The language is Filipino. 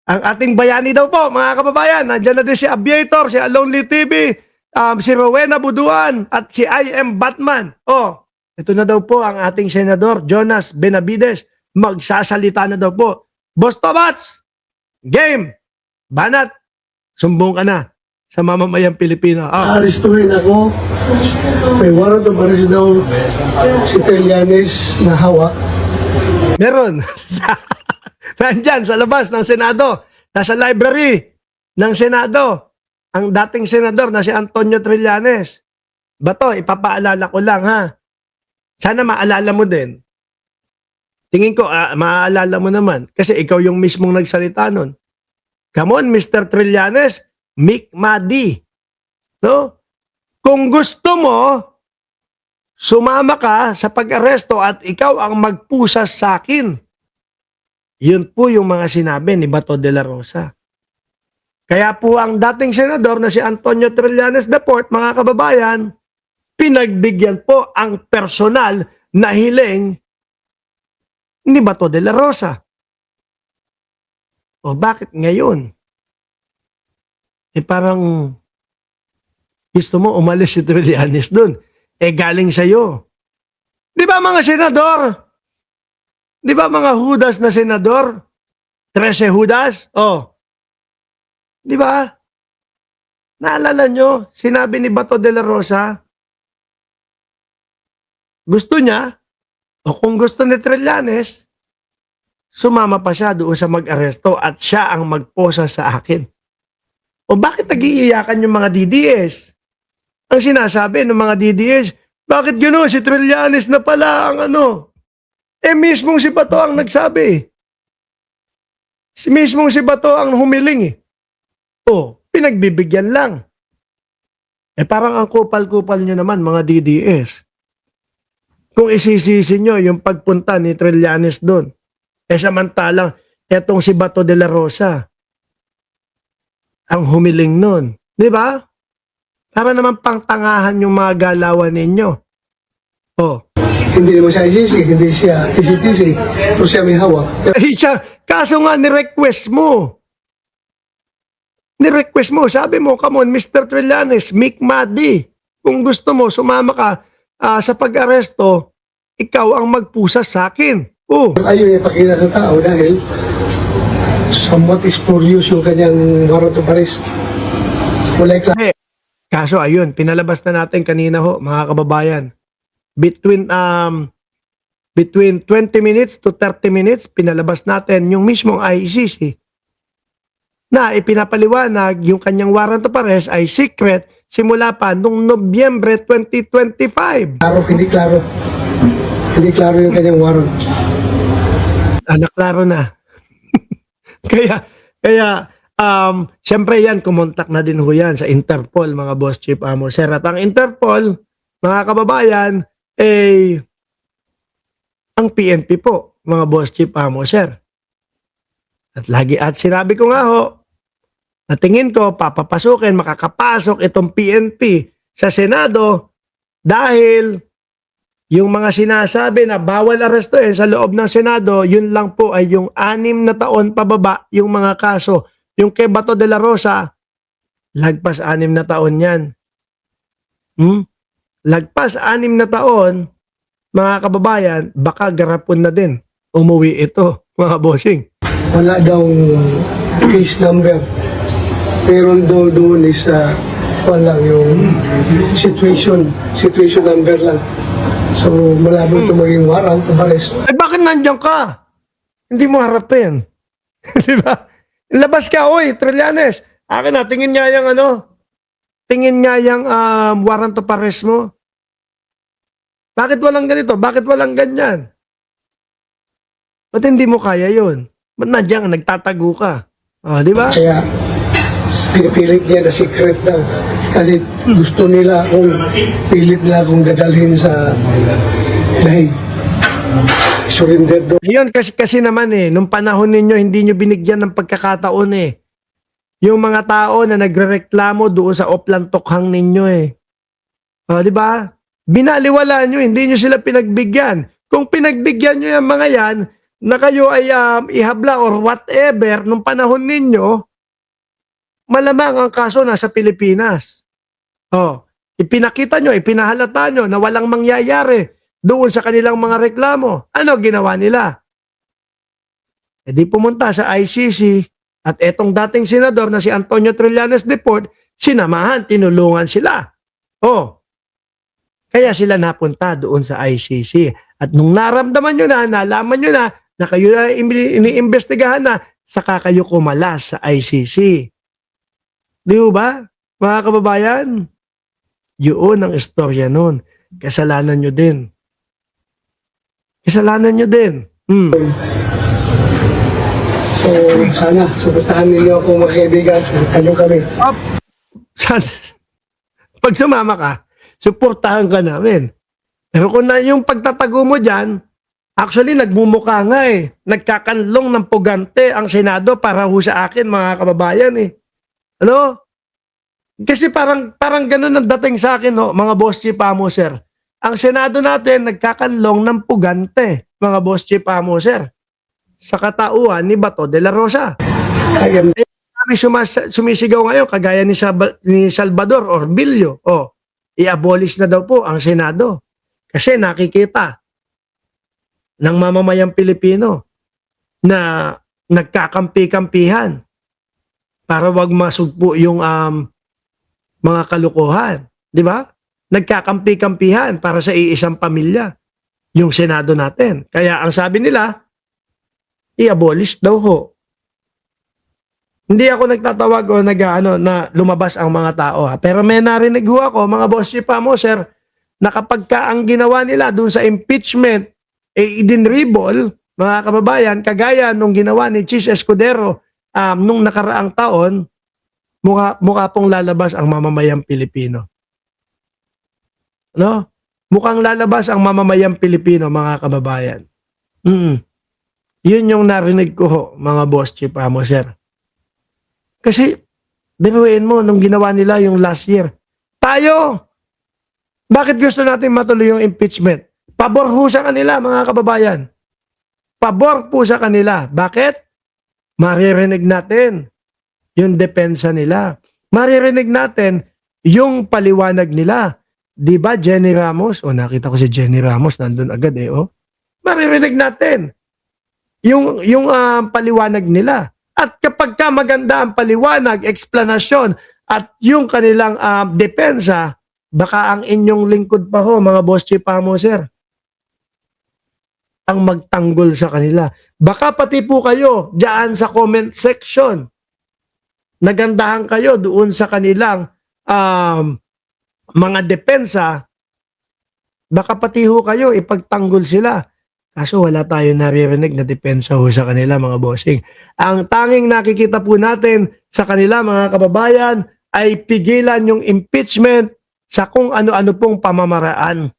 Ang ating bayani daw po, mga kababayan, nandiyan na din si Aviator, si Lonely TV, si Rowena Buduan, at si I Am Batman. Oh, ito na daw po ang ating senador, Jonas Benavides. Magsasalita na daw po. Boss Tobats, game, banat, sumbong ka na sa mamamayang Pilipino. Oh. Arestuhin ako. May warrant of arrest daw si Trillanes na hawak. Meron. Nandyan sa labas ng Senado. Nasa library ng Senado. Ang dating senador na si Antonio Trillanes. Bato, ipapaalala ko lang ha. Sana maalala mo din. Tingin ko, maaalala mo naman. Kasi ikaw yung mismong nagsalita nun. Come on, Mr. Trillanes. Mick Madi. No? Kung gusto mo, sumama ka sa pag-aresto at ikaw ang magpusas sa akin. Yun po yung mga sinabi ni Bato de la Rosa. Kaya po ang dating senador na si Antonio Trillanes IV, mga kababayan, pinagbigyan po ang personal na hiling ni Bato de la Rosa. O bakit ngayon? Parang gusto mo umalis si Trillanes dun. Galing sa'yo. Di ba mga senador? Di ba mga Judas na senador? 13 Judas? Oh. Di ba? Naalala nyo, sinabi ni Bato de la Rosa, gusto niya, o kung gusto ni Trillanes, sumama pa siya doon sa mag-aresto at siya ang magposa sa akin. O bakit nag-iiyakan yung mga DDS? Ang sinasabi ng mga DDS, bakit gano'n si Trillanes na pala ang ano? Mismong si Bato ang nagsabi. Mismong si Bato ang humiling. O, pinagbibigyan lang. Parang ang kupal-kupal nyo naman mga DDS. Kung isisisi nyo yung pagpunta ni Trillanes doon. Samantalang, etong si Bato de la Rosa, ang humiling nun. Di ba? Para naman pangtangahan yung mga galawan ninyo. Oh. Hindi naman siya isisi, hindi siya isitisi, o siya may hawak. Kaso nga, ni-request mo. Ni-request mo. Sabi mo, come on, Mr. Trillanes, Mick Madi. Kung gusto mo, sumama ka sa pag-aresto, ikaw ang magpusa sa akin. Oh. Ayaw niya pakita sa tao dahil somewhat spurious yung kanyang warrant of arrest. Wala klase. Kaso ayun, pinalabas na natin kanina ho, mga kababayan. Between 20 minutes to 30 minutes, pinalabas natin yung mismong ICC na ipinapaliwanag yung kanyang warrant of arrest ay secret simula pa noong Nobyembre 2025. Hindi klaro. Hindi klaro yung kanyang warrant. Naklaro na. kaya siyempre yan, kumontak na din ho yan sa Interpol, mga Boss Chief Amo Sir. At ang Interpol, mga kababayan, ang PNP po, mga Boss Chief Amo Sir. At sinabi ko nga ho, na tingin ko, papapasukin, makakapasok itong PNP sa Senado dahil yung mga sinasabi na bawal arestuhin sa loob ng Senado, yun lang po ay yung 6 na taon pababa yung mga kaso. Yung kay Bato de la Rosa, lagpas 6 na taon yan. Lagpas 6 na taon, mga kababayan, baka garapon na din. Umuwi ito, mga bossing. Wala daw case number. Meron daw doon is wala yung situation number lang. So, malabo ito maging warrant of arrest. Bakit nandiyan ka? Hindi mo harapin. Di ba? Labas ka, oy, Trillanes. Akin na, tingin nga yung tingin nga yung warrant of arrest mo. Bakit walang ganito? Bakit walang ganyan? Ba't hindi mo kaya yun? Ba't nandiyan ka, nagtatago ka? Di ba? Kaya, pinipilit niya na secret daw. Kasi gusto nila pilit nila akong dadalhin sa dahil surrender doon. Yun, kasi naman nung panahon ninyo, hindi nyo binigyan ng pagkakataon yung mga tao na nagrereklamo doon sa oplantokhang ninyo di ba? Binaliwala nyo, hindi nyo sila pinagbigyan. Kung pinagbigyan nyo yung mga yan, na kayo ay ihabla or whatever nung panahon ninyo, malamang ang kaso nasa Pilipinas. Oh, ipinakita nyo, ipinahalata nyo na walang mangyayari doon sa kanilang mga reklamo. Ano ginawa nila? E di pumunta sa ICC at etong dating senador na si Antonio Trillanes Deport, sinamahan, tinulungan sila. Oh, kaya sila napunta doon sa ICC. At nung naramdaman nyo na, nalaman nyo na kayo na iniimbestigahan na, saka kayo kumalas sa ICC. Di ba, mga kababayan? Yun ang istorya nun. Kasalanan nyo din. Kasalanan nyo din. So, sana, suportahan ninyo ako mga kaibigan. Suportahan nyo kami. Pag sumama ka, suportahan ka namin. Pero kung na yung pagtatago mo dyan, actually nagmumukha nga eh. Nagkakanlong ng pugante ang Senado para ho sa akin, mga kababayan eh. Ano? Kasi parang ganun ang dating sa akin, no, mga boss chief amo, sir. Ang Senado natin, nagkakanlong ng pugante, mga boss chief amo, sir. Sa katauhan ni Bato de la Rosa. I am Kami sumisigaw ngayon, kagaya ni Salvador Orbillo. O, i-abolish na daw po ang Senado. Kasi nakikita ng mamamayang Pilipino na nagkakampi-kampihan para wag masugpo yung mga kalukuhan. Di ba? Nagkakampi-kampihan para sa iisang pamilya yung Senado natin. Kaya ang sabi nila, i-abolish daw ho. Hindi ako nagtatawag o na lumabas ang mga tao. Ha? Pero may narinig ho ako, mga boss chief mo, sir, na kapag ka ang ginawa nila dun sa impeachment, idinribol, mga kababayan, kagaya nung ginawa ni Chis Escudero nung nakaraang taon, mukha pong lalabas ang mamamayang Pilipino. No? Mukhang lalabas ang mamamayang Pilipino, mga kababayan. Yun yung narinig ko ho, mga boss chief mo, sir. Kasi, binuin mo nung ginawa nila yung last year. Tayo! Bakit gusto natin matuloy yung impeachment? Pabor ho sa kanila, mga kababayan. Pabor po sa kanila. Bakit? Maririnig natin yung depensa nila. Maririnig natin yung paliwanag nila. Di ba, Jenny Ramos? O, nakita ko si Jenny Ramos, nandun agad eh, oh. Maririnig natin yung paliwanag nila. At kapag ka maganda ang paliwanag, explanasyon, at yung kanilang depensa, baka ang inyong lingkod pa ho, mga boss chief mo, sir, ang magtanggol sa kanila. Baka pati po kayo dyan sa comment section, nagandahan kayo doon sa kanilang mga depensa, baka pati ho kayo ipagtanggol sila. Kaso wala tayo naririnig na depensa ho sa kanila, mga bossing. Ang tanging nakikita po natin sa kanila, mga kababayan, ay pigilan yung impeachment sa kung ano-ano pong pamamaraan.